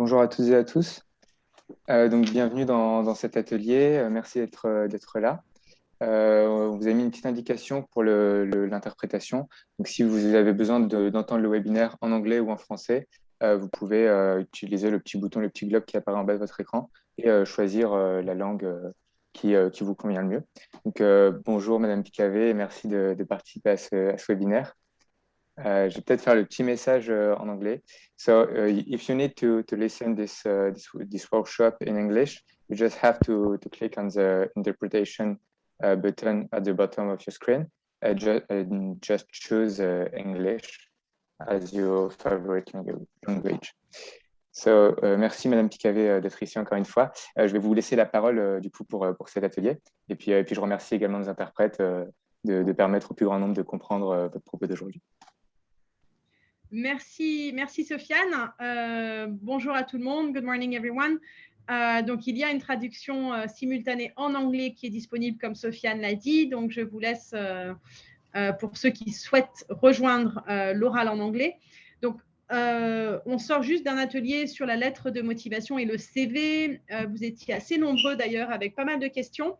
Bonjour à toutes et à tous. Donc, bienvenue dans cet atelier. Merci d'être là. On vous a mis une petite indication pour l'interprétation. Donc, si vous avez besoin d'entendre le webinaire en anglais ou en français, vous pouvez utiliser le petit bouton, le petit globe qui apparaît en bas de votre écran et choisir la langue qui vous convient le mieux. Donc, bonjour Madame Picavé et merci de participer à ce webinaire. Je vais peut-être faire le petit message en anglais. So, if you need to listen this workshop in English, you just have to click on the interpretation button at the bottom of your screen and just choose English as your favorite language. So, merci Madame Picavé d'être ici encore une fois. Je vais vous laisser la parole du coup pour cet atelier. Et puis je remercie également nos interprètes de permettre au plus grand nombre de comprendre votre propos d'aujourd'hui. Merci Sofiane. Bonjour à tout le monde. Good morning everyone. Donc, il y a une traduction simultanée en anglais qui est disponible comme Sofiane l'a dit. Donc, je vous laisse pour ceux qui souhaitent rejoindre l'oral en anglais. Donc, on sort juste d'un atelier sur la lettre de motivation et le CV. Vous étiez assez nombreux d'ailleurs avec pas mal de questions.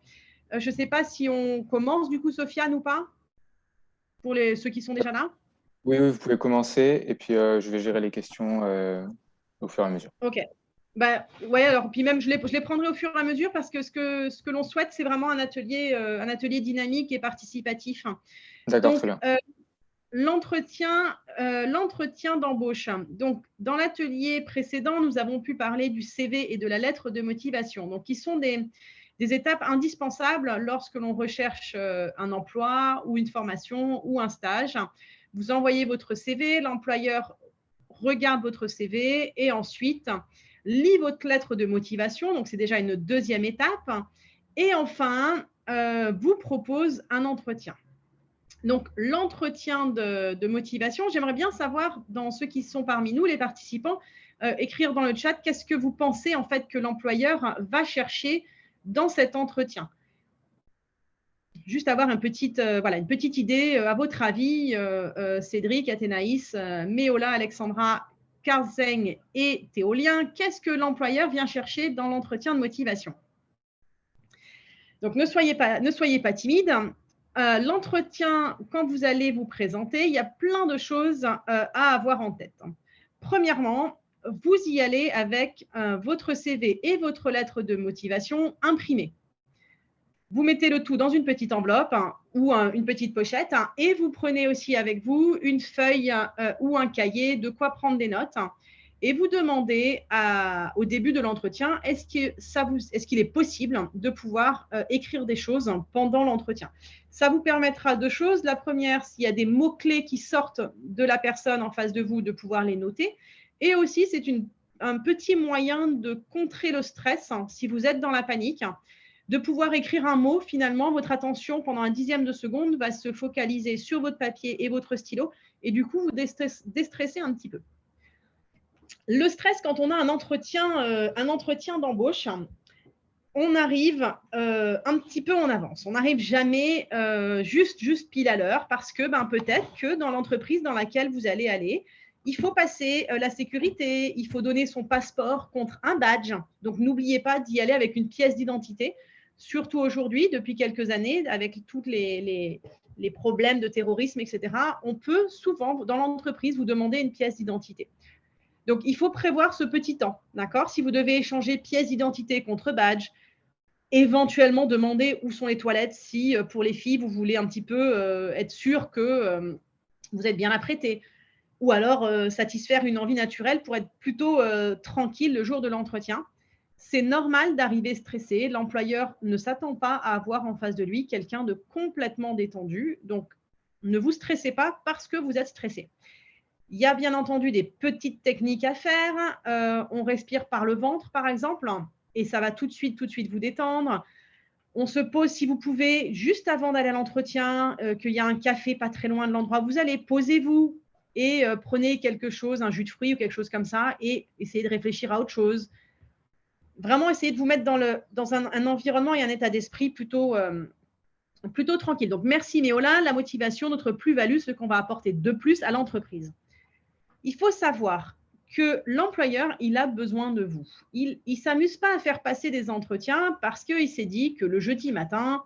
Je ne sais pas si on commence du coup, Sofiane, ou pas, pour ceux qui sont déjà là. Oui, vous pouvez commencer et puis je vais gérer les questions au fur et à mesure. Ok. Bah, ouais, alors puis même je les prendrai au fur et à mesure parce que ce que l'on souhaite, c'est vraiment un atelier dynamique et participatif. D'accord, très bien. L'entretien d'embauche. Donc, dans l'atelier précédent, nous avons pu parler du CV et de la lettre de motivation, donc qui sont des étapes indispensables lorsque l'on recherche un emploi ou une formation ou un stage. Vous envoyez votre CV, l'employeur regarde votre CV et ensuite lit votre lettre de motivation. Donc, c'est déjà une deuxième étape. Et enfin, vous propose un entretien. Donc, l'entretien de motivation, j'aimerais bien savoir, dans ceux qui sont parmi nous, les participants, écrire dans le chat qu'est-ce que vous pensez en fait que l'employeur va chercher dans cet entretien. Juste avoir une petite idée, à votre avis, Cédric, Athénaïs, Méola, Alexandra, Karzeng et Théolien, qu'est-ce que l'employeur vient chercher dans l'entretien de motivation? Donc, ne soyez pas timide. L'entretien, quand vous allez vous présenter, il y a plein de choses à avoir en tête. Premièrement, vous y allez avec votre CV et votre lettre de motivation imprimée. Vous mettez le tout dans une petite enveloppe ou une petite pochette et vous prenez aussi avec vous une feuille ou un cahier, de quoi prendre des notes. Et vous demandez au début de l'entretien, est-ce qu'il est possible de pouvoir écrire des choses pendant l'entretien? Ça vous permettra deux choses. La première, s'il y a des mots-clés qui sortent de la personne en face de vous, de pouvoir les noter. Et aussi, c'est un petit moyen de contrer le stress si vous êtes dans la panique, de pouvoir écrire un mot. Finalement, votre attention pendant un dixième de seconde va se focaliser sur votre papier et votre stylo et du coup, vous déstressez un petit peu. Le stress, quand on a un entretien d'embauche, on arrive un petit peu en avance. On n'arrive jamais juste pile à l'heure parce que peut-être que dans l'entreprise dans laquelle vous allez aller, il faut passer la sécurité, il faut donner son passeport contre un badge. Donc, n'oubliez pas d'y aller avec une pièce d'identité, surtout aujourd'hui, depuis quelques années, avec tous les problèmes de terrorisme, etc. On peut souvent, dans l'entreprise, vous demander une pièce d'identité. Donc, il faut prévoir ce petit temps, d'accord? Si vous devez échanger pièce d'identité contre badge, éventuellement demander où sont les toilettes si, pour les filles, vous voulez un petit peu être sûr que vous êtes bien apprêté. Ou alors satisfaire une envie naturelle pour être plutôt tranquille le jour de l'entretien. C'est normal d'arriver stressé. L'employeur ne s'attend pas à avoir en face de lui quelqu'un de complètement détendu. Donc, ne vous stressez pas parce que vous êtes stressé. Il y a bien entendu des petites techniques à faire. On respire par le ventre, par exemple, et ça va tout de suite vous détendre. On se pose, si vous pouvez, juste avant d'aller à l'entretien, qu'il y a un café pas très loin de l'endroit où vous allez, posez-vous et prenez quelque chose, un jus de fruits ou quelque chose comme ça, et essayez de réfléchir à autre chose. Vraiment, essayez de vous mettre dans un environnement et un état d'esprit plutôt tranquille. Donc, merci Méola. La motivation, notre plus-value, ce qu'on va apporter de plus à l'entreprise. Il faut savoir que l'employeur, il a besoin de vous. Il ne s'amuse pas à faire passer des entretiens parce qu'il s'est dit que le jeudi matin,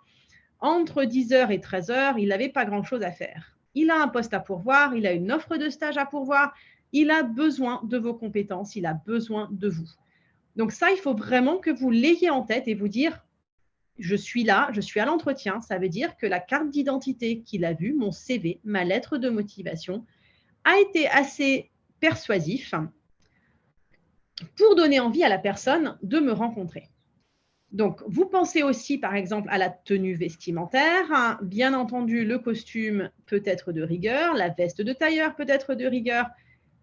entre 10h et 13h, il n'avait pas grand-chose à faire. Il a un poste à pourvoir, il a une offre de stage à pourvoir, il a besoin de vos compétences, il a besoin de vous. Donc ça, il faut vraiment que vous l'ayez en tête et vous dire, je suis là, je suis à l'entretien. Ça veut dire que la carte d'identité qu'il a vue, mon CV, ma lettre de motivation, a été assez persuasif pour donner envie à la personne de me rencontrer. Donc, vous pensez aussi, par exemple, à la tenue vestimentaire. Bien entendu, le costume peut être de rigueur, la veste de tailleur peut être de rigueur,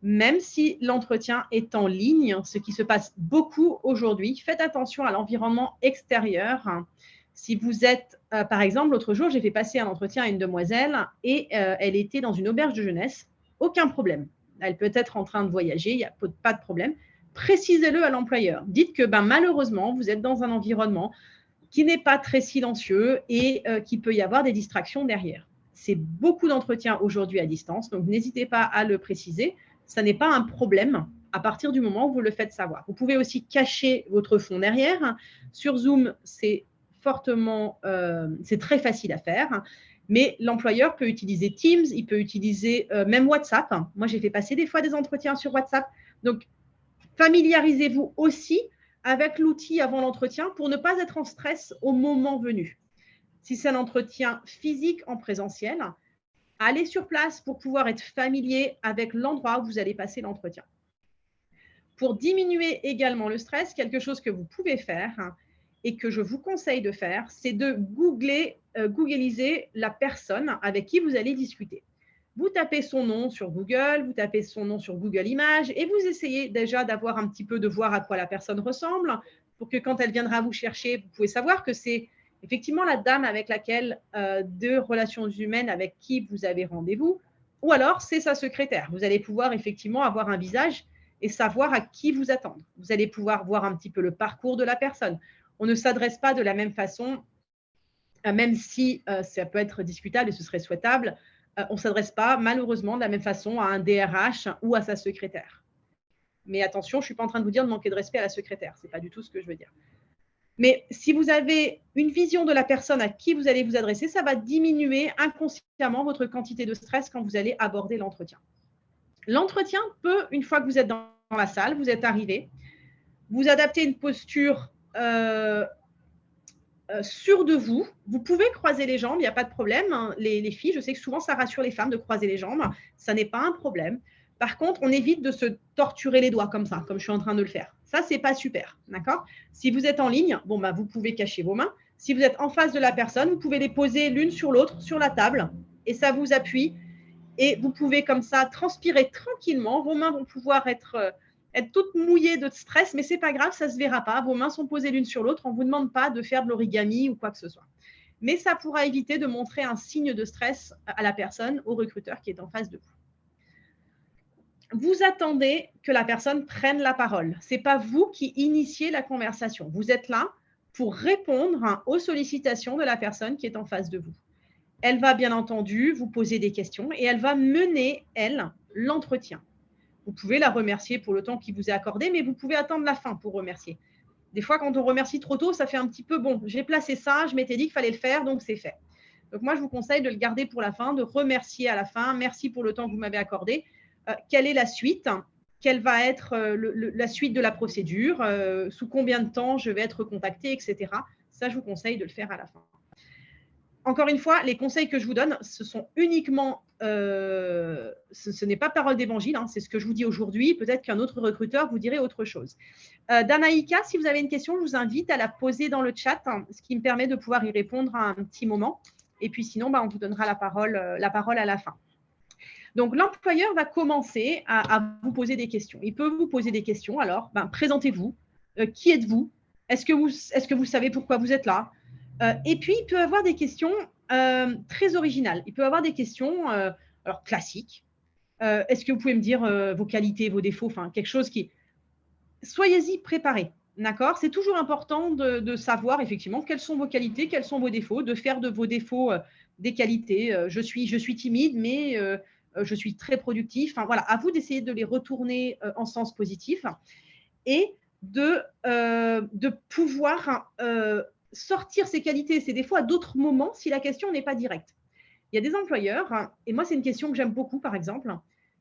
même si l'entretien est en ligne, ce qui se passe beaucoup aujourd'hui. Faites attention à l'environnement extérieur. Si vous êtes, par exemple, l'autre jour, j'ai fait passer un entretien à une demoiselle et elle était dans une auberge de jeunesse. Aucun problème. Elle peut être en train de voyager, il n'y a pas de problème. Précisez-le à l'employeur. Dites que malheureusement, vous êtes dans un environnement qui n'est pas très silencieux et qu'il peut y avoir des distractions derrière. C'est beaucoup d'entretiens aujourd'hui à distance, donc n'hésitez pas à le préciser. Ça n'est pas un problème à partir du moment où vous le faites savoir. Vous pouvez aussi cacher votre fond derrière. Sur Zoom, c'est très facile à faire. Mais l'employeur peut utiliser Teams, il peut utiliser même WhatsApp. Moi, j'ai fait passer des fois des entretiens sur WhatsApp. Donc, familiarisez-vous aussi avec l'outil avant l'entretien pour ne pas être en stress au moment venu. Si c'est un entretien physique en présentiel, allez sur place pour pouvoir être familier avec l'endroit où vous allez passer l'entretien. Pour diminuer également le stress, quelque chose que vous pouvez faire et que je vous conseille de faire, c'est de googliser la personne avec qui vous allez discuter. Vous tapez son nom sur Google, vous tapez son nom sur Google Images et vous essayez déjà d'avoir un petit peu de voir à quoi la personne ressemble pour que quand elle viendra vous chercher, vous pouvez savoir que c'est effectivement la dame avec laquelle, de relations humaines avec qui vous avez rendez-vous, ou alors c'est sa secrétaire. Vous allez pouvoir effectivement avoir un visage et savoir à qui vous attendre. Vous allez pouvoir voir un petit peu le parcours de la personne. On ne s'adresse pas de la même façon, même si ça peut être discutable et ce serait souhaitable, on ne s'adresse pas malheureusement de la même façon à un DRH ou à sa secrétaire. Mais attention, je ne suis pas en train de vous dire de manquer de respect à la secrétaire. Ce n'est pas du tout ce que je veux dire. Mais si vous avez une vision de la personne à qui vous allez vous adresser, ça va diminuer inconsciemment votre quantité de stress quand vous allez aborder l'entretien. L'entretien peut, une fois que vous êtes dans la salle, vous êtes arrivé, vous adaptez une posture sûre de vous. Vous pouvez croiser les jambes, il n'y a pas de problème. Les filles, je sais que souvent, ça rassure les femmes de croiser les jambes. Ça n'est pas un problème. Par contre, on évite de se torturer les doigts comme ça, comme je suis en train de le faire. Ça, c'est pas super, d'accord? Si vous êtes en ligne, vous pouvez cacher vos mains. Si vous êtes en face de la personne, vous pouvez les poser l'une sur l'autre sur la table et ça vous appuie. Et vous pouvez comme ça transpirer tranquillement. Vos mains vont pouvoir être toutes mouillées de stress, mais ce n'est pas grave, ça ne se verra pas. Vos mains sont posées l'une sur l'autre. On ne vous demande pas de faire de l'origami ou quoi que ce soit. Mais ça pourra éviter de montrer un signe de stress à la personne, au recruteur qui est en face de vous. Vous attendez que la personne prenne la parole. Ce n'est pas vous qui initiez la conversation. Vous êtes là pour répondre aux sollicitations de la personne qui est en face de vous. Elle va bien entendu vous poser des questions et elle va mener, elle, l'entretien. Vous pouvez la remercier pour le temps qui vous est accordé, mais vous pouvez attendre la fin pour remercier. Des fois, quand on remercie trop tôt, ça fait un petit peu bon. J'ai placé ça, je m'étais dit qu'il fallait le faire, donc c'est fait. Donc moi, je vous conseille de le garder pour la fin, de remercier à la fin. Merci pour le temps que vous m'avez accordé. Quelle est la suite? Quelle va être la suite de la procédure? Sous combien de temps je vais être contactée, etc. Ça, je vous conseille de le faire à la fin. Encore une fois, les conseils que je vous donne, ce sont uniquement, ce n'est pas parole d'évangile, c'est ce que je vous dis aujourd'hui. Peut-être qu'un autre recruteur vous dirait autre chose. Danaïka, si vous avez une question, je vous invite à la poser dans le chat, ce qui me permet de pouvoir y répondre à un petit moment. Et puis sinon, on vous donnera la parole à la fin. Donc, l'employeur va commencer à vous poser des questions. Il peut vous poser des questions. Alors, présentez-vous. Qui êtes-vous? Est-ce que vous savez pourquoi vous êtes là? Et puis, il peut avoir des questions très originales. Il peut avoir des questions alors classiques. Est-ce que vous pouvez me dire vos qualités, vos défauts, quelque chose qui… Soyez-y préparés, d'accord? C'est toujours important de savoir effectivement quelles sont vos qualités, quels sont vos défauts, de faire de vos défauts des qualités. Je suis timide, mais je suis très productif. Enfin, voilà, à vous d'essayer de les retourner en sens positif et de pouvoir sortir ces qualités et ces défauts à d'autres moments si la question n'est pas directe. Il y a des employeurs, et moi, c'est une question que j'aime beaucoup, par exemple,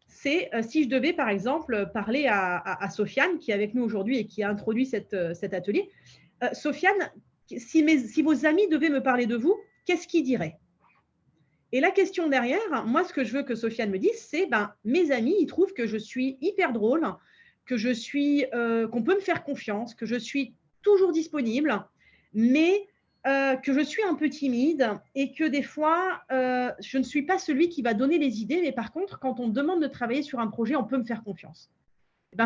c'est si je devais, par exemple, parler à Sofiane, qui est avec nous aujourd'hui et qui a introduit cet atelier. Sofiane, si vos amis devaient me parler de vous, qu'est-ce qu'ils diraient? Et la question derrière, moi, ce que je veux que Sofiane me dise, c'est mes amis, ils trouvent que je suis hyper drôle, que qu'on peut me faire confiance, que je suis toujours disponible, mais que je suis un peu timide et que des fois, je ne suis pas celui qui va donner les idées, mais par contre, quand on me demande de travailler sur un projet, on peut me faire confiance.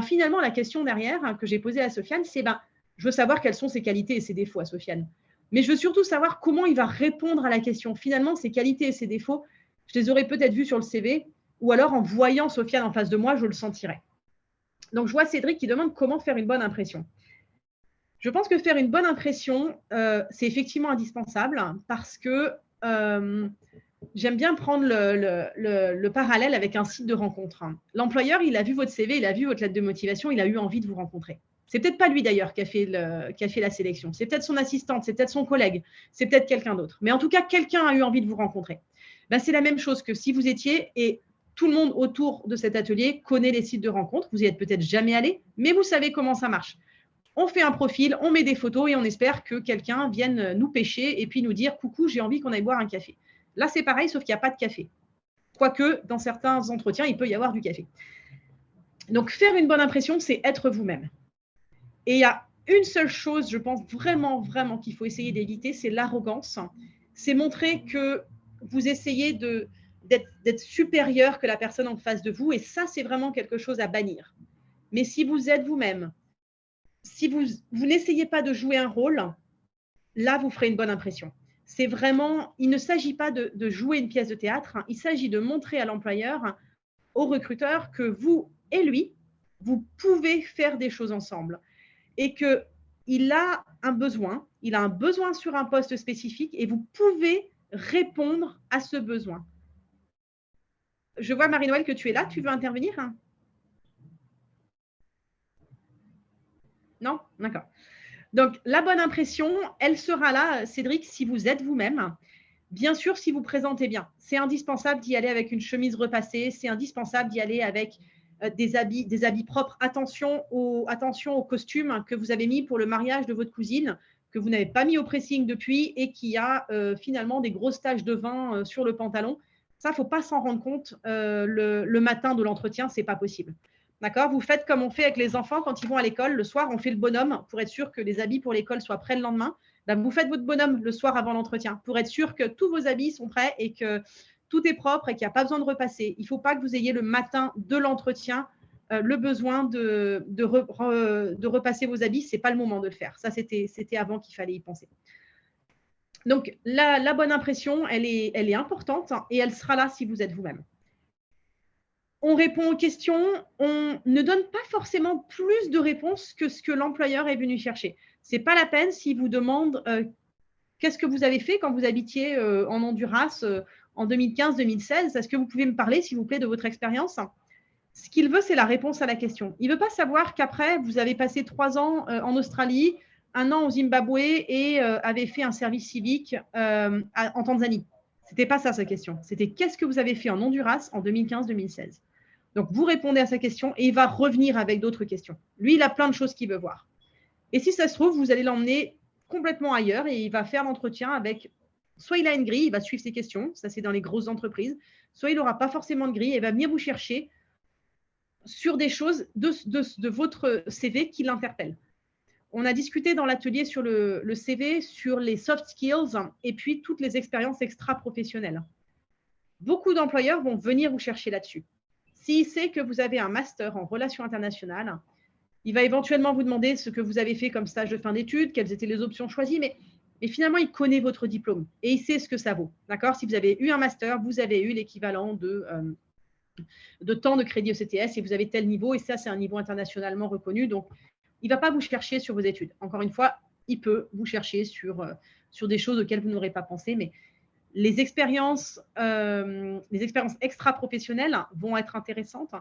Finalement, la question derrière que j'ai posée à Sofiane, c'est je veux savoir quelles sont ses qualités et ses défauts à Sofiane. Mais je veux surtout savoir comment il va répondre à la question. Finalement, ses qualités et ses défauts, je les aurais peut-être vus sur le CV, ou alors en voyant Sofiane en face de moi, je le sentirais. Donc, je vois Cédric qui demande comment faire une bonne impression. Je pense que faire une bonne impression, c'est effectivement indispensable parce que j'aime bien prendre le parallèle avec un site de rencontre. L'employeur, il a vu votre CV, il a vu votre lettre de motivation, il a eu envie de vous rencontrer. C'est peut-être pas lui d'ailleurs qui a fait la sélection. C'est peut-être son assistante, c'est peut-être son collègue, c'est peut-être quelqu'un d'autre. Mais en tout cas, quelqu'un a eu envie de vous rencontrer. C'est la même chose que si vous étiez, et tout le monde autour de cet atelier connaît les sites de rencontre. Vous y êtes peut-être jamais allé, mais vous savez comment ça marche. On fait un profil, on met des photos et on espère que quelqu'un vienne nous pêcher et puis nous dire « Coucou, j'ai envie qu'on aille boire un café ». Là, c'est pareil, sauf qu'il n'y a pas de café. Quoique, dans certains entretiens, il peut y avoir du café. Donc, faire une bonne impression, c'est être vous-même. Et il y a une seule chose, je pense vraiment, vraiment qu'il faut essayer d'éviter, c'est l'arrogance. C'est montrer que vous essayez d'être supérieur que la personne en face de vous. Et ça, c'est vraiment quelque chose à bannir. Mais si vous êtes vous-même, si vous n'essayez pas de jouer un rôle, là, vous ferez une bonne impression. C'est vraiment, il ne s'agit pas de jouer une pièce de théâtre, il s'agit de montrer à l'employeur, au recruteur, que vous et lui, vous pouvez faire des choses ensemble et qu'il a un besoin, sur un poste spécifique et vous pouvez répondre à ce besoin. Je vois, Marie-Noëlle, que tu es là, tu veux intervenir? Non? D'accord. Donc, la bonne impression, elle sera là, Cédric, si vous êtes vous-même. Bien sûr, si vous présentez bien. C'est indispensable d'y aller avec une chemise repassée. C'est indispensable d'y aller avec des habits propres. Attention au costume que vous avez mis pour le mariage de votre cousine, que vous n'avez pas mis au pressing depuis et qui a finalement des grosses taches de vin sur le pantalon. Ça, il ne faut pas s'en rendre compte le matin de l'entretien. Ce n'est pas possible. D'accord? Vous faites comme on fait avec les enfants quand ils vont à l'école. Le soir, on fait le bonhomme pour être sûr que les habits pour l'école soient prêts le lendemain. Vous faites votre bonhomme le soir avant l'entretien pour être sûr que tous vos habits sont prêts et que tout est propre et qu'il n'y a pas besoin de repasser. Il ne faut pas que vous ayez le matin de l'entretien le besoin de repasser vos habits. Ce n'est pas le moment de le faire. Ça, c'était avant qu'il fallait y penser. Donc, la bonne impression, elle est importante et elle sera là si vous êtes vous-même. On répond aux questions, on ne donne pas forcément plus de réponses que ce que l'employeur est venu chercher. Ce n'est pas la peine s'il vous demande qu'est-ce que vous avez fait quand vous habitiez en Honduras en 2015-2016. Est-ce que vous pouvez me parler, s'il vous plaît, de votre expérience? Ce qu'il veut, c'est la réponse à la question. Il ne veut pas savoir qu'après, vous avez passé 3 ans en Australie, 1 an au Zimbabwe et avez fait un service civique en Tanzanie. Ce n'était pas ça sa question. C'était qu'est-ce que vous avez fait en Honduras en 2015-2016? Donc, vous répondez à sa question et il va revenir avec d'autres questions. Lui, il a plein de choses qu'il veut voir. Et si ça se trouve, vous allez l'emmener complètement ailleurs et il va faire l'entretien avec… Soit il a une grille, il va suivre ses questions, ça c'est dans les grosses entreprises, soit il n'aura pas forcément de grille et va venir vous chercher sur des choses de votre CV qui l'interpellent. On a discuté dans l'atelier sur le CV, sur les soft skills et puis toutes les expériences extra-professionnelles. Beaucoup d'employeurs vont venir vous chercher là-dessus. S'il sait que vous avez un master en relations internationales, il va éventuellement vous demander ce que vous avez fait comme stage de fin d'études, quelles étaient les options choisies, mais finalement, il connaît votre diplôme et il sait ce que ça vaut. D'accord? Si vous avez eu un master, vous avez eu l'équivalent de temps de crédit ECTS et vous avez tel niveau, et ça, c'est un niveau internationalement reconnu. Donc, il ne va pas vous chercher sur vos études. Encore une fois, il peut vous chercher sur des choses auxquelles vous n'aurez pas pensé, mais les expériences extra-professionnelles vont être intéressantes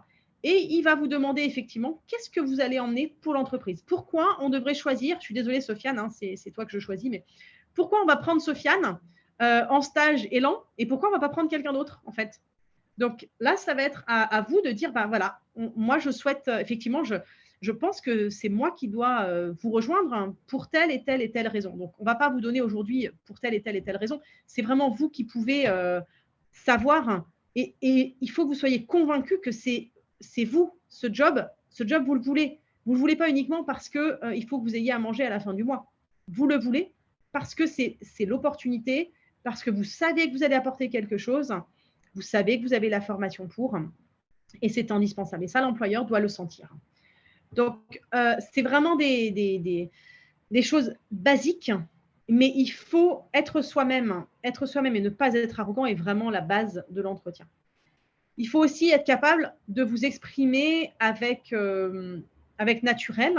et il va vous demander effectivement qu'est-ce que vous allez emmener pour l'entreprise. Pourquoi on devrait choisir, je suis désolée Sofiane, hein, c'est toi que je choisis, mais pourquoi on va prendre Sofiane en stage élan et pourquoi on ne va pas prendre quelqu'un d'autre en fait. Donc là, ça va être à vous de dire, ben voilà, moi je souhaite effectivement, je pense que c'est moi qui dois vous rejoindre pour telle et telle et telle raison. Donc, on ne va pas vous donner aujourd'hui pour telle et telle et telle raison. C'est vraiment vous qui pouvez savoir. Et il faut que vous soyez convaincus que c'est vous, ce job, vous le voulez. Vous ne le voulez pas uniquement parce qu'il faut que vous ayez à manger à la fin du mois. Vous le voulez parce que c'est l'opportunité, parce que vous savez que vous allez apporter quelque chose, vous savez que vous avez la formation pour, et c'est indispensable. Et ça, l'employeur doit le sentir. Donc, c'est vraiment des choses basiques, mais il faut être soi-même. Être soi-même et ne pas être arrogant est vraiment la base de l'entretien. Il faut aussi être capable de vous exprimer avec naturel.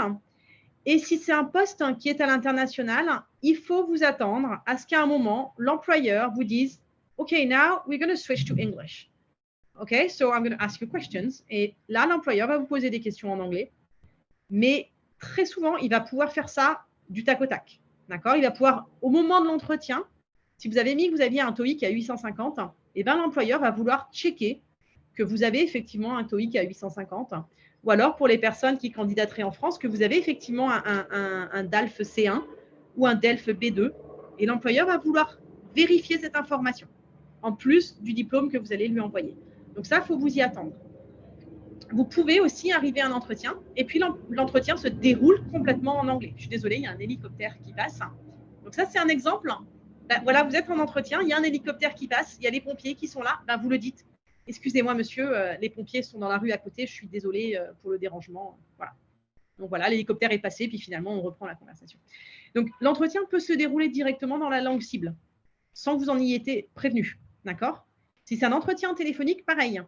Et si c'est un poste qui est à l'international, il faut vous attendre à ce qu'à un moment, l'employeur vous dise « OK, now we're going to switch to English. OK, so I'm going to ask you questions. » Et là, l'employeur va vous poser des questions en anglais. Mais très souvent, il va pouvoir faire ça du tac au tac. D'accord ? Il va pouvoir, au moment de l'entretien, si vous avez mis que vous aviez un TOEIC à 850, eh ben, l'employeur va vouloir checker que vous avez effectivement un TOEIC à 850. Ou alors, pour les personnes qui candidateraient en France, que vous avez effectivement un DALF C1 ou un DELF B2. Et l'employeur va vouloir vérifier cette information, en plus du diplôme que vous allez lui envoyer. Donc ça, il faut vous y attendre. Vous pouvez aussi arriver à un entretien et puis l'entretien se déroule complètement en anglais. Je suis désolée, il y a un hélicoptère qui passe. Donc ça, c'est un exemple. Ben, voilà, vous êtes en entretien, il y a un hélicoptère qui passe, il y a les pompiers qui sont là, ben, vous le dites. Excusez-moi, monsieur, les pompiers sont dans la rue à côté, je suis désolée pour le dérangement. Voilà. Donc voilà, l'hélicoptère est passé, puis finalement, on reprend la conversation. Donc l'entretien peut se dérouler directement dans la langue cible, sans que vous en ayez été prévenu. D'accord ? Si c'est un entretien téléphonique, pareil.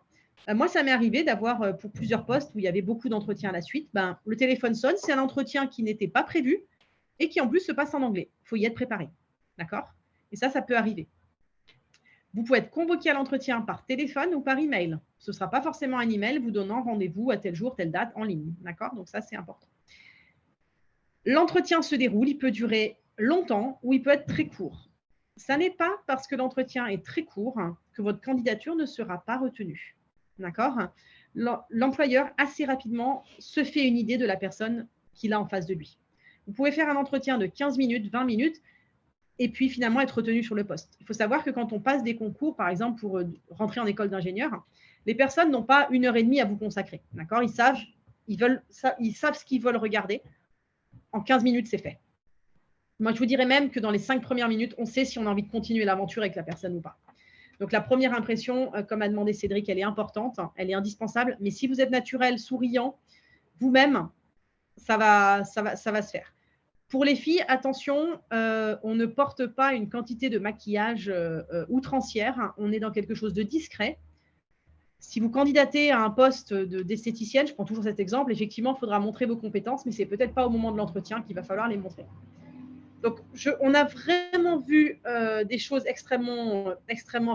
Moi, ça m'est arrivé d'avoir pour plusieurs postes où il y avait beaucoup d'entretiens à la suite. Ben, le téléphone sonne, c'est un entretien qui n'était pas prévu et qui en plus se passe en anglais. Il faut y être préparé. D'accord ? Et ça peut arriver. Vous pouvez être convoqué à l'entretien par téléphone ou par email. Ce ne sera pas forcément un email vous donnant rendez-vous à tel jour, telle date en ligne. D'accord ? Donc ça, c'est important. L'entretien se déroule, il peut durer longtemps ou il peut être très court. Ça n'est pas parce que l'entretien est très court que votre candidature ne sera pas retenue. D'accord ? L'employeur, assez rapidement, se fait une idée de la personne qu'il a en face de lui. Vous pouvez faire un entretien de 15 minutes, 20 minutes, et puis finalement être retenu sur le poste. Il faut savoir que quand on passe des concours, par exemple, pour rentrer en école d'ingénieur, les personnes n'ont pas 1h30 à vous consacrer. D'accord ? Ils savent ce qu'ils veulent regarder. En 15 minutes, c'est fait. Moi, je vous dirais même que dans les 5 premières minutes, on sait si on a envie de continuer l'aventure avec la personne ou pas. Donc, la première impression, comme a demandé Cédric, elle est importante, elle est indispensable. Mais si vous êtes naturel, souriant, vous-même, ça va se faire. Pour les filles, attention, on ne porte pas une quantité de maquillage outrancière. On est dans quelque chose de discret. Si vous candidatez à un poste d'esthéticienne, je prends toujours cet exemple, effectivement, il faudra montrer vos compétences, mais ce n'est peut-être pas au moment de l'entretien qu'il va falloir les montrer. Donc, on a vraiment vu des choses extrêmement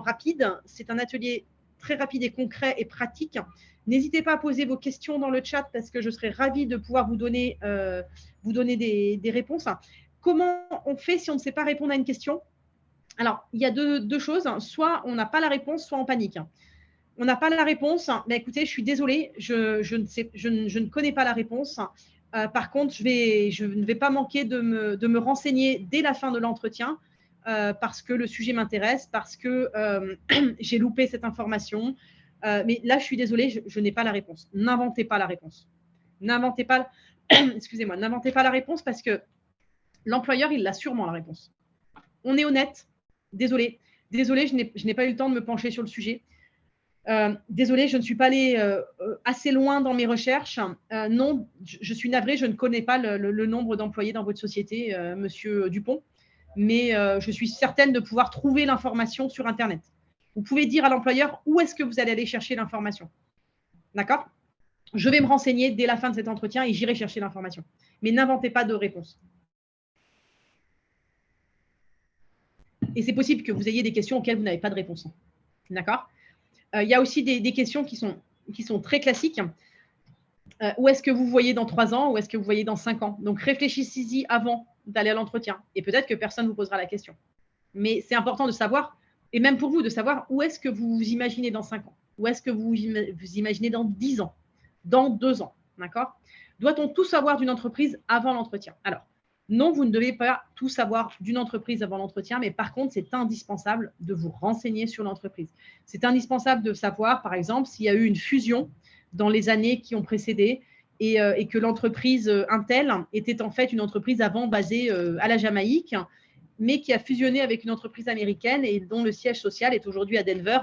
rapides. C'est un atelier très rapide et concret et pratique. N'hésitez pas à poser vos questions dans le chat parce que je serai ravie de pouvoir vous donner des réponses. Comment on fait si on ne sait pas répondre à une question ? Alors, il y a deux choses. Soit on n'a pas la réponse, soit on panique. On n'a pas la réponse. Mais écoutez, je suis désolée, je ne connais pas la réponse. Par contre, je ne vais pas manquer de me renseigner dès la fin de l'entretien parce que le sujet m'intéresse, parce que j'ai loupé cette information. Mais là, je suis désolée, je n'ai pas la réponse. N'inventez pas la réponse. N'inventez pas, excusez-moi, n'inventez pas la réponse parce que l'employeur, il a sûrement la réponse. On est honnête. Désolée, je n'ai pas eu le temps de me pencher sur le sujet. Désolée, je ne suis pas allée assez loin dans mes recherches. Non, je suis navrée, je ne connais pas le nombre d'employés dans votre société, monsieur Dupont, mais je suis certaine de pouvoir trouver l'information sur Internet. Vous pouvez dire à l'employeur où est-ce que vous allez aller chercher l'information. D'accord ? Je vais me renseigner dès la fin de cet entretien et j'irai chercher l'information. Mais n'inventez pas de réponse. Et c'est possible que vous ayez des questions auxquelles vous n'avez pas de réponse. D'accord? Il y a aussi des questions qui sont très classiques. Où est-ce que vous voyez dans 3 ans? Où est-ce que vous voyez dans 5 ans? Donc, réfléchissez-y avant d'aller à l'entretien. Et peut-être que personne ne vous posera la question. Mais c'est important de savoir, et même pour vous, de savoir où est-ce que vous vous imaginez dans 5 ans? Où est-ce que vous vous imaginez dans 10 ans? Dans 2 ans? D'accord? Doit-on tout savoir d'une entreprise avant l'entretien? Alors, non, vous ne devez pas tout savoir d'une entreprise avant l'entretien, mais par contre, c'est indispensable de vous renseigner sur l'entreprise. C'est indispensable de savoir, par exemple, s'il y a eu une fusion dans les années qui ont précédé et que l'entreprise Intel était en fait une entreprise avant basée à la Jamaïque, mais qui a fusionné avec une entreprise américaine et dont le siège social est aujourd'hui à Denver.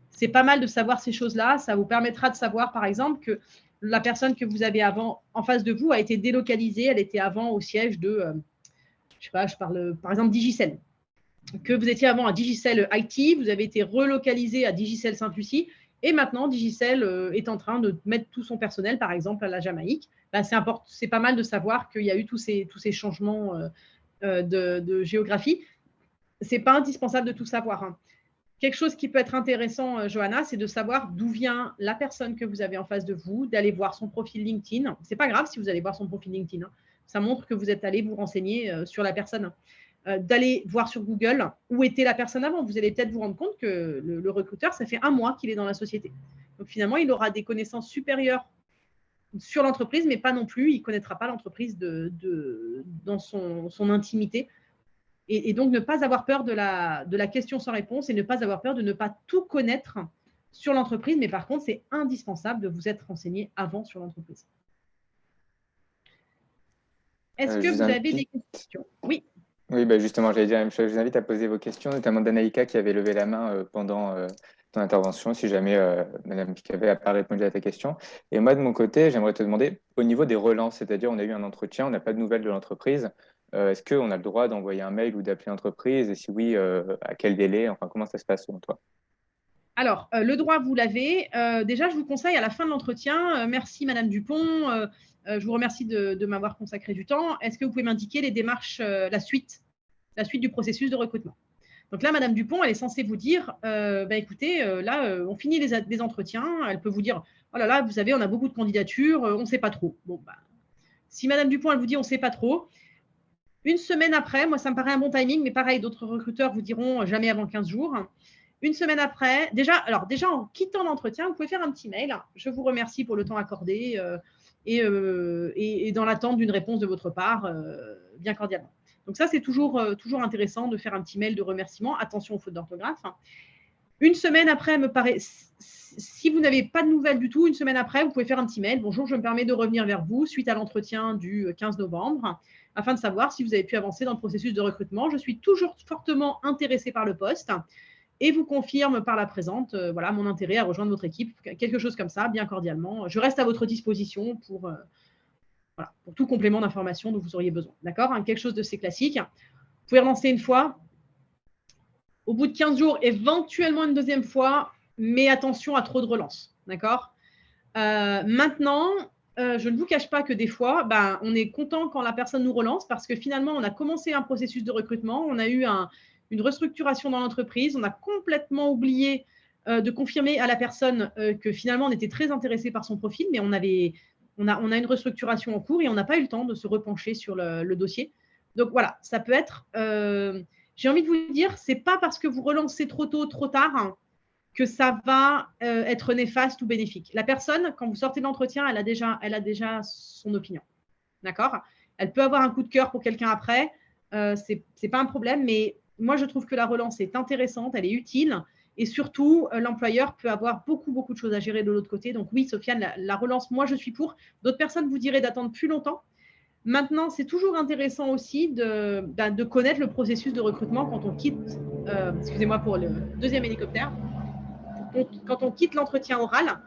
C'est pas mal de savoir ces choses-là. Ça vous permettra de savoir, par exemple, que la personne que vous avez avant en face de vous a été délocalisée. Elle était avant au siège de, je sais pas, je parle par exemple Digicel. Que vous étiez avant à Digicel IT, vous avez été relocalisé à Digicel Sainte-Lucie. Et maintenant, Digicel est en train de mettre tout son personnel, par exemple, à la Jamaïque. Ben, c'est pas mal de savoir qu'il y a eu tous ces changements de géographie. Ce n'est pas indispensable de tout savoir. Hein. Quelque chose qui peut être intéressant, Johanna, c'est de savoir d'où vient la personne que vous avez en face de vous, d'aller voir son profil LinkedIn. Ce n'est pas grave si vous allez voir son profil LinkedIn. Hein. Ça montre que vous êtes allé vous renseigner sur la personne. D'aller voir sur Google où était la personne avant. Vous allez peut-être vous rendre compte que le recruteur, ça fait 1 mois qu'il est dans la société. Donc finalement, il aura des connaissances supérieures sur l'entreprise, mais pas non plus, il ne connaîtra pas l'entreprise dans son intimité. Et donc, ne pas avoir peur de la question sans réponse et ne pas avoir peur de ne pas tout connaître sur l'entreprise. Mais par contre, c'est indispensable de vous être renseigné avant sur l'entreprise. Est-ce que vous avez des questions? Oui. Oui, bah justement, j'allais dire la même chose. Je vous invite à poser vos questions, notamment d'Anaïka qui avait levé la main pendant ton intervention, si jamais Madame Picavet n'a pas répondu à ta question. Et moi, de mon côté, j'aimerais te demander, au niveau des relances, c'est-à-dire on a eu un entretien, on n'a pas de nouvelles de l'entreprise, est-ce qu'on a le droit d'envoyer un mail ou d'appeler l'entreprise? Et si oui, à quel délai? Enfin, comment ça se passe selon toi? Alors, le droit, vous l'avez. Déjà, je vous conseille à la fin de l'entretien, merci Madame Dupont, je vous remercie de m'avoir consacré du temps. Est-ce que vous pouvez m'indiquer les démarches, la suite du processus de recrutement? Donc là, Madame Dupont, elle est censée vous dire, écoutez, là, on finit les entretiens. Elle peut vous dire, oh là là, vous savez, on a beaucoup de candidatures, on ne sait pas trop. Bon, si Madame Dupont, elle vous dit, on ne sait pas trop, une semaine après, moi, ça me paraît un bon timing, mais pareil, d'autres recruteurs vous diront jamais avant 15 jours. Une semaine après, déjà en quittant l'entretien, vous pouvez faire un petit mail. Je vous remercie pour le temps accordé et dans l'attente d'une réponse de votre part, bien cordialement. Donc ça, c'est toujours intéressant de faire un petit mail de remerciement. Attention aux fautes d'orthographe. Une semaine après, me paraît, si vous n'avez pas de nouvelles du tout, une semaine après, vous pouvez faire un petit mail. Bonjour, je me permets de revenir vers vous suite à l'entretien du 15 novembre afin de savoir si vous avez pu avancer dans le processus de recrutement. Je suis toujours fortement intéressée par le poste et vous confirme par la présente voilà, mon intérêt à rejoindre votre équipe. Quelque chose comme ça, bien cordialement. Je reste à votre disposition pour tout complément d'information dont vous auriez besoin. D'accord? Quelque chose de ces classiques. Vous pouvez relancer une fois. Au bout de 15 jours, éventuellement une deuxième fois, mais attention à trop de relances. D'accord? Maintenant, je ne vous cache pas que des fois, on est content quand la personne nous relance parce que finalement, on a commencé un processus de recrutement, on a eu une restructuration dans l'entreprise, on a complètement oublié de confirmer à la personne que finalement, on était très intéressé par son profil, mais on a une restructuration en cours et on n'a pas eu le temps de se repencher sur le dossier. Donc voilà, ça peut être… j'ai envie de vous dire, c'est pas parce que vous relancez trop tôt, trop tard, que ça va être néfaste ou bénéfique. La personne, quand vous sortez de l'entretien, elle a déjà son opinion. D'accord? Elle peut avoir un coup de cœur pour quelqu'un après. C'est pas un problème, mais moi, je trouve que la relance est intéressante, elle est utile. Et surtout, l'employeur peut avoir beaucoup, beaucoup de choses à gérer de l'autre côté. Donc oui, Sofiane, la relance, moi, je suis pour. D'autres personnes vous diraient d'attendre plus longtemps. Maintenant, c'est toujours intéressant aussi de connaître le processus de recrutement quand on quitte, excusez-moi pour le deuxième hélicoptère, quand on quitte l'entretien oral,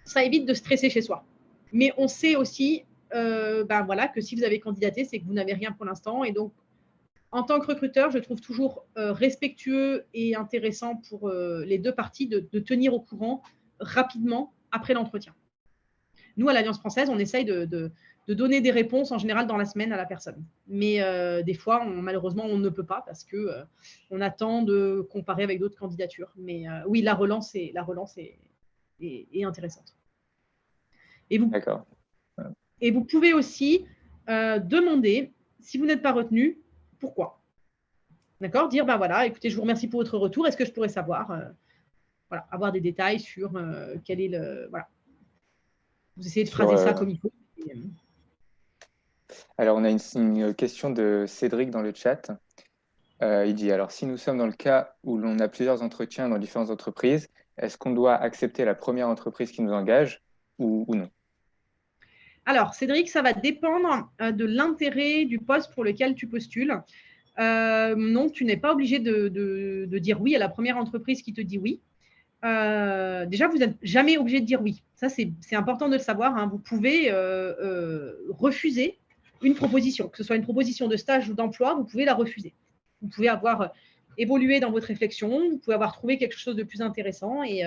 ça évite de stresser chez soi. Mais on sait aussi que si vous avez candidaté, c'est que vous n'avez rien pour l'instant. Et donc, en tant que recruteur, je trouve toujours respectueux et intéressant pour les deux parties de tenir au courant rapidement après l'entretien. Nous, à l'Alliance française, on essaye de donner des réponses en général dans la semaine à la personne. Mais des fois, malheureusement, on ne peut pas parce qu'on attend de comparer avec d'autres candidatures. Mais oui, la relance est intéressante. D'accord. Et vous pouvez aussi demander, si vous n'êtes pas retenu, pourquoi. D'accord? Dire, ben voilà, écoutez, je vous remercie pour votre retour. Est-ce que je pourrais savoir, voilà, avoir des détails sur quel est le… Voilà. Vous essayez de phraser ça comme il faut. Alors, on a une question de Cédric dans le chat. Il dit, alors, si nous sommes dans le cas où l'on a plusieurs entretiens dans différentes entreprises, est-ce qu'on doit accepter la première entreprise qui nous engage ou non? Alors, Cédric, ça va dépendre de l'intérêt du poste pour lequel tu postules. Non, tu n'es pas obligé de dire oui à la première entreprise qui te dit oui. Déjà, vous n'êtes jamais obligé de dire oui. Ça, c'est important de le savoir, hein. Vous pouvez refuser une proposition, que ce soit une proposition de stage ou d'emploi, vous pouvez la refuser. Vous pouvez avoir évolué dans votre réflexion, vous pouvez avoir trouvé quelque chose de plus intéressant et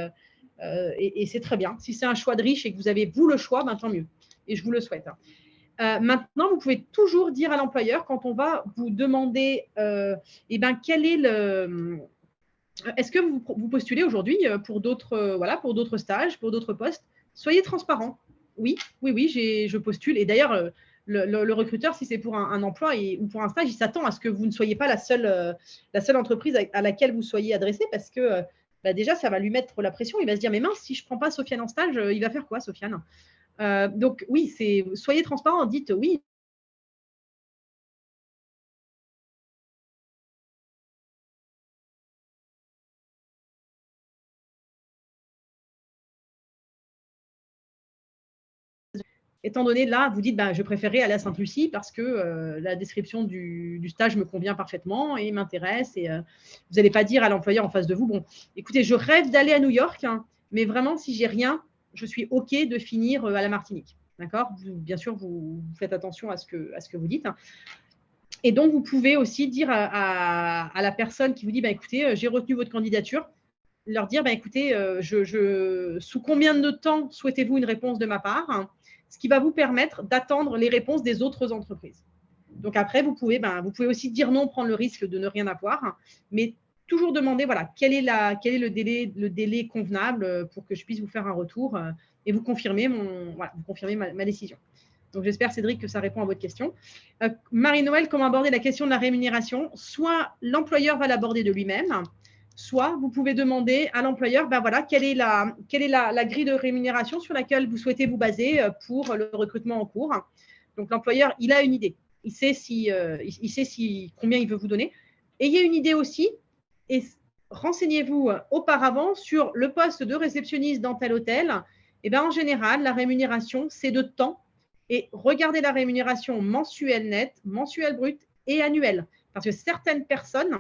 c'est très bien. Si c'est un choix de riche et que vous avez, vous, le choix, ben, tant mieux. Et je vous le souhaite. Maintenant, vous pouvez toujours dire à l'employeur, quand on va vous demander quel est le… Est-ce que vous postulez aujourd'hui pour d'autres stages, pour d'autres postes? Soyez transparent. Oui, je postule. Et d'ailleurs, le recruteur, si c'est pour un emploi ou pour un stage, il s'attend à ce que vous ne soyez pas la seule entreprise à laquelle vous soyez adressé parce que déjà, ça va lui mettre la pression. Il va se dire, mais mince, si je ne prends pas Sofiane en stage, il va faire quoi, Sofiane? Donc oui, soyez transparent, dites oui. Étant donné là, vous dites, je préférais aller à Sainte-Lucie parce que la description du stage me convient parfaitement et m'intéresse. Et vous n'allez pas dire à l'employeur en face de vous, bon, écoutez, je rêve d'aller à New York, hein, mais vraiment, si j'ai rien, je suis OK de finir à la Martinique. D'accord? Bien sûr, vous faites attention à ce que vous dites. Et donc, vous pouvez aussi dire à la personne qui vous dit, écoutez, j'ai retenu votre candidature, leur dire, écoutez, sous combien de temps souhaitez-vous une réponse de ma part? Ce qui va vous permettre d'attendre les réponses des autres entreprises. Donc après, vous pouvez aussi dire non, prendre le risque de ne rien avoir, mais toujours demander voilà, quel est le délai convenable pour que je puisse vous faire un retour et vous confirmer, ma décision. Donc j'espère, Cédric, que ça répond à votre question. Marie-Noël, comment aborder la question de la rémunération? Soit l'employeur va l'aborder de lui-même, soit vous pouvez demander à l'employeur, quelle est la grille de rémunération sur laquelle vous souhaitez vous baser pour le recrutement en cours. Donc l'employeur, il a une idée. Il sait combien il veut vous donner. Ayez une idée aussi et renseignez-vous auparavant sur le poste de réceptionniste dans tel hôtel. Et en général, la rémunération, c'est de temps. Et regardez la rémunération mensuelle nette, mensuelle brute et annuelle. Parce que certaines personnes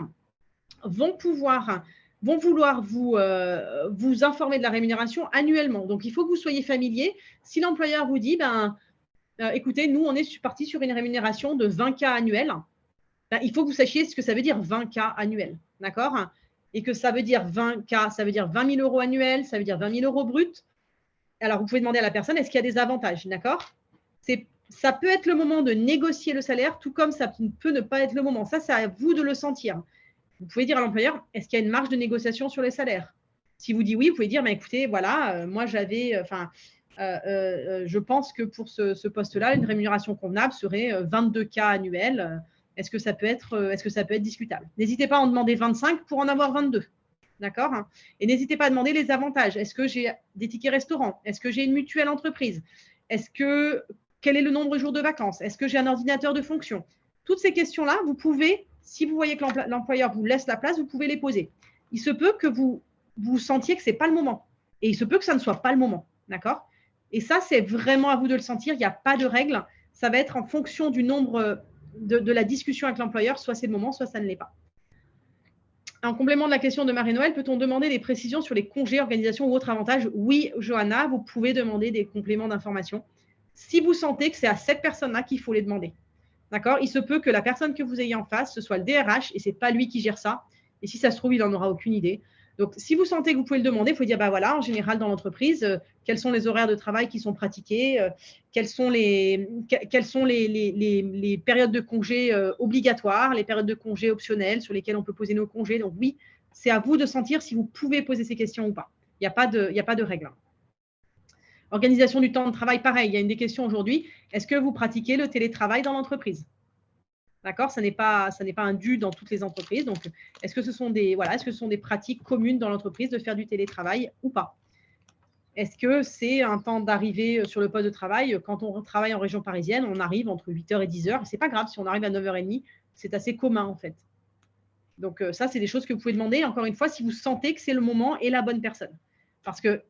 vont vouloir vous informer de la rémunération annuellement. Donc, il faut que vous soyez familier. Si l'employeur vous dit, écoutez, nous, on est parti sur une rémunération de 20K annuel, il faut que vous sachiez ce que ça veut dire 20K annuel. D'accord? Et que ça veut dire 20K, ça veut dire 20 000 € annuels, ça veut dire 20 000 € bruts. Alors, vous pouvez demander à la personne, est-ce qu'il y a des avantages? D'accord? Ça peut être le moment de négocier le salaire, tout comme ça peut ne pas être le moment. Ça, c'est à vous de le sentir. Vous pouvez dire à l'employeur, est-ce qu'il y a une marge de négociation sur les salaires? Si vous dites oui, vous pouvez dire, écoutez, voilà, moi j'avais, je pense que pour ce poste-là, une rémunération convenable serait 22K annuels. Est-ce que ça peut être discutable? N'hésitez pas à en demander 25 pour en avoir 22. D'accord? Et n'hésitez pas à demander les avantages. Est-ce que j'ai des tickets restaurants? Est-ce que j'ai une mutuelle entreprise? Quel est le nombre de jours de vacances? Est-ce que j'ai un ordinateur de fonction? Toutes ces questions-là, vous pouvez, si vous voyez que l'employeur vous laisse la place, vous pouvez les poser. Il se peut que vous sentiez que ce n'est pas le moment. Et il se peut que ça ne soit pas le moment. D'accord? Et ça, c'est vraiment à vous de le sentir. Il n'y a pas de règle. Ça va être en fonction du nombre de la discussion avec l'employeur. Soit c'est le moment, soit ça ne l'est pas. En complément de la question de Marie-Noël, peut-on demander des précisions sur les congés, organisations ou autres avantages? Oui, Johanna, vous pouvez demander des compléments d'information si vous sentez que c'est à cette personne-là qu'il faut les demander. D'accord? Il se peut que la personne que vous ayez en face, ce soit le DRH et ce n'est pas lui qui gère ça. Et si ça se trouve, il n'en aura aucune idée. Donc, si vous sentez que vous pouvez le demander, il faut dire, bah voilà, en général, dans l'entreprise, quels sont les horaires de travail qui sont pratiqués, quelles sont les périodes de congés obligatoires, les périodes de congés optionnelles sur lesquelles on peut poser nos congés. Donc, oui, c'est à vous de sentir si vous pouvez poser ces questions ou pas. Il n'y a pas de règle. Organisation du temps de travail, pareil, il y a une des questions aujourd'hui. Est-ce que vous pratiquez le télétravail dans l'entreprise? D'accord, ça n'est pas un dû dans toutes les entreprises. Donc, est-ce que ce sont des pratiques communes dans l'entreprise de faire du télétravail ou pas? Est-ce que c'est un temps d'arrivée sur le poste de travail? Quand on travaille en région parisienne, on arrive entre 8h et 10h. Ce n'est pas grave si on arrive à 9h30, c'est assez commun en fait. Donc, ça, c'est des choses que vous pouvez demander, encore une fois, si vous sentez que c'est le moment et la bonne personne. Parce qu'il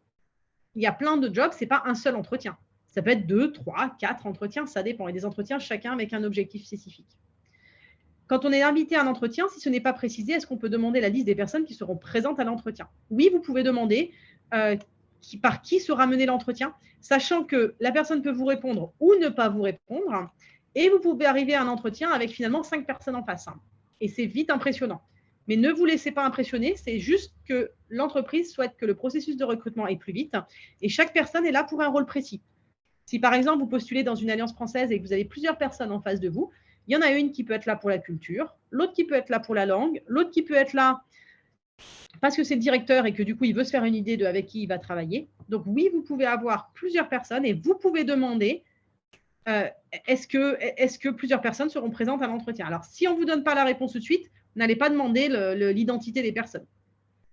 y a plein de jobs, ce n'est pas un seul entretien. Ça peut être 2, 3, 4 entretiens, ça dépend. Et des entretiens, chacun avec un objectif spécifique. Quand on est invité à un entretien, si ce n'est pas précisé, est-ce qu'on peut demander la liste des personnes qui seront présentes à l'entretien? Oui, vous pouvez demander par qui sera mené l'entretien, sachant que la personne peut vous répondre ou ne pas vous répondre. Et vous pouvez arriver à un entretien avec finalement 5 personnes en face. Et c'est vite impressionnant. Mais ne vous laissez pas impressionner, c'est juste que l'entreprise souhaite que le processus de recrutement aille plus vite et chaque personne est là pour un rôle précis. Si par exemple, vous postulez dans une alliance française et que vous avez plusieurs personnes en face de vous, il y en a une qui peut être là pour la culture, l'autre qui peut être là pour la langue, l'autre qui peut être là parce que c'est le directeur et que du coup, il veut se faire une idée de avec qui il va travailler. Donc oui, vous pouvez avoir plusieurs personnes et vous pouvez demander est-ce que plusieurs personnes seront présentes à l'entretien? Alors, si on ne vous donne pas la réponse tout de suite, n'allez pas demander l'identité des personnes.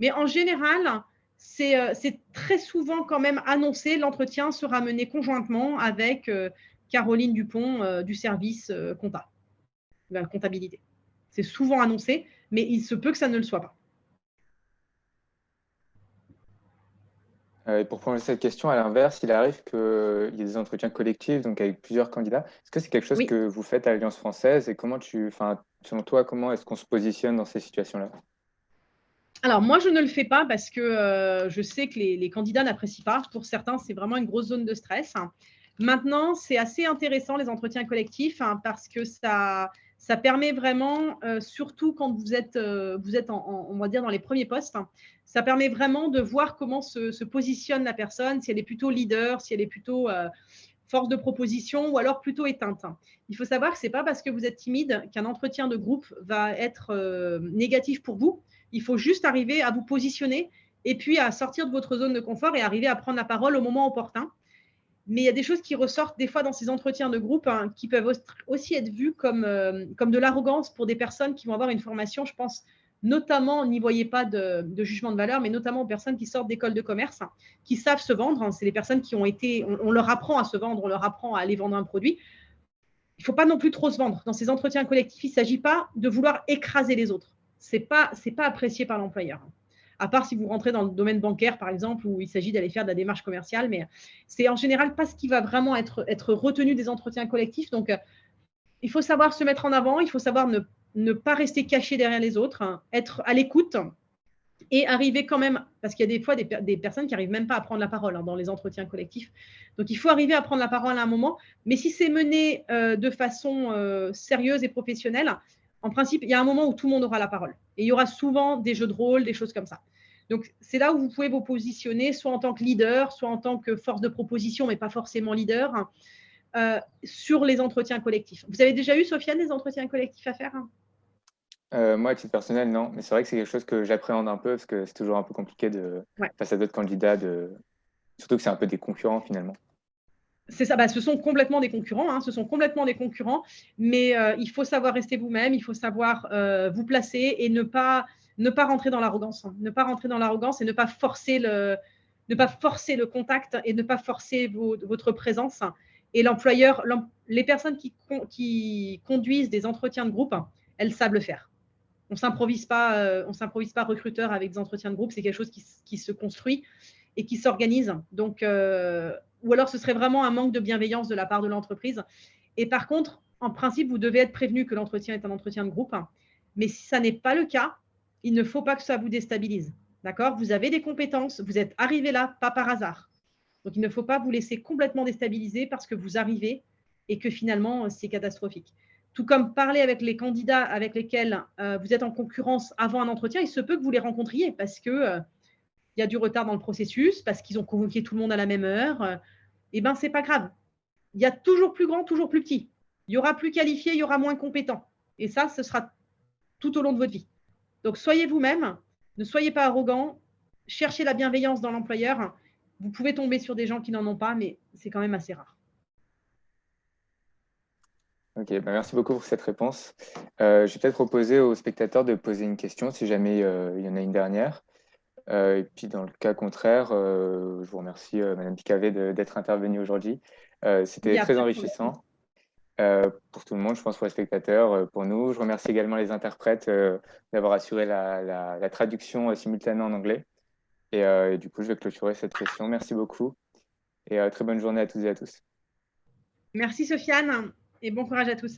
Mais en général, c'est très souvent quand même annoncé, l'entretien sera mené conjointement avec Caroline Dupont du service compta, de la comptabilité. C'est souvent annoncé, mais il se peut que ça ne le soit pas. Et pour prendre cette question, à l'inverse, il arrive qu'il y ait des entretiens collectifs, donc avec plusieurs candidats. Est-ce que c'est quelque chose Oui. que vous faites à l'Alliance française et selon toi, comment est-ce qu'on se positionne dans ces situations-là? Alors, moi, je ne le fais pas parce que je sais que les candidats n'apprécient pas. Pour certains, c'est vraiment une grosse zone de stress. Maintenant, c'est assez intéressant, les entretiens collectifs, parce que ça permet vraiment, surtout quand vous êtes on va dire, dans les premiers postes, ça permet vraiment de voir comment se positionne la personne, si elle est plutôt leader, si elle est plutôt force de proposition ou alors plutôt éteinte. Il faut savoir que ce n'est pas parce que vous êtes timide qu'un entretien de groupe va être négatif pour vous. Il faut juste arriver à vous positionner et puis à sortir de votre zone de confort et arriver à prendre la parole au moment opportun. Mais il y a des choses qui ressortent des fois dans ces entretiens de groupe qui peuvent aussi être vues comme de l'arrogance pour des personnes qui vont avoir une formation, je pense, notamment, n'y voyez pas de jugement de valeur, mais notamment aux personnes qui sortent d'écoles de commerce, qui savent se vendre. C'est les personnes qui ont été, on leur apprend à se vendre, on leur apprend à aller vendre un produit. Il ne faut pas non plus trop se vendre. Dans ces entretiens collectifs, il ne s'agit pas de vouloir écraser les autres. Ce n'est pas apprécié par l'employeur. À part si vous rentrez dans le domaine bancaire, par exemple, où il s'agit d'aller faire de la démarche commerciale, mais c'est en général pas ce qui va vraiment être retenu des entretiens collectifs. Donc, il faut savoir se mettre en avant, il faut savoir ne pas rester caché derrière les autres, être à l'écoute et arriver quand même, parce qu'il y a des fois des personnes qui n'arrivent même pas à prendre la parole dans les entretiens collectifs. Donc, il faut arriver à prendre la parole à un moment, mais si c'est mené de façon sérieuse et professionnelle, en principe, il y a un moment où tout le monde aura la parole. Et il y aura souvent des jeux de rôle, des choses comme ça. Donc, c'est là où vous pouvez vous positionner, soit en tant que leader, soit en tant que force de proposition, mais pas forcément leader, sur les entretiens collectifs. Vous avez déjà eu, Sofiane, des entretiens collectifs à faire? Moi, à titre personnel, non. Mais c'est vrai que c'est quelque chose que j'appréhende un peu parce que c'est toujours un peu compliqué face à d'autres candidats, surtout que c'est un peu des concurrents finalement. C'est ça, ce sont complètement des concurrents, ce sont complètement des concurrents, mais il faut savoir rester vous-même, il faut savoir vous placer et ne pas rentrer dans l'arrogance, ne pas rentrer dans l'arrogance et ne pas forcer le contact et ne pas forcer votre présence. Et l'employeur, les personnes qui conduisent des entretiens de groupe, elles savent le faire. On s'improvise pas recruteur avec des entretiens de groupe, c'est quelque chose qui se construit et qui s'organise. Donc, ou alors ce serait vraiment un manque de bienveillance de la part de l'entreprise. Et par contre, en principe, vous devez être prévenu que l'entretien est un entretien de groupe. Mais si ça n'est pas le cas, il ne faut pas que ça vous déstabilise. D'accord? Vous avez des compétences, vous êtes arrivé là, pas par hasard. Donc, il ne faut pas vous laisser complètement déstabiliser parce que vous arrivez et que finalement, c'est catastrophique. tout comme parler avec les candidats avec lesquels vous êtes en concurrence avant un entretien, il se peut que vous les rencontriez parce que il y a du retard dans le processus, parce qu'ils ont convoqué tout le monde à la même heure. Eh bien, ce n'est pas grave. Il y a toujours plus grand, toujours plus petit. Il y aura plus qualifié, il y aura moins compétent. Et ça, ce sera tout au long de votre vie. Donc, soyez vous-même, ne soyez pas arrogant, cherchez la bienveillance dans l'employeur. Vous pouvez tomber sur des gens qui n'en ont pas, mais c'est quand même assez rare. Ok, bah merci beaucoup pour cette réponse. Je vais peut-être proposer aux spectateurs de poser une question si jamais il y en a une dernière. Et puis dans le cas contraire, je vous remercie Madame Picavet d'être intervenue aujourd'hui. Il n'y C'était a très pas de problème. enrichissant pour tout le monde, je pense pour les spectateurs, pour nous. Je remercie également les interprètes d'avoir assuré la traduction simultanée en anglais. Et du coup, je vais clôturer cette session. Merci beaucoup et très bonne journée à toutes et à tous. Merci Sofiane et bon courage à tous.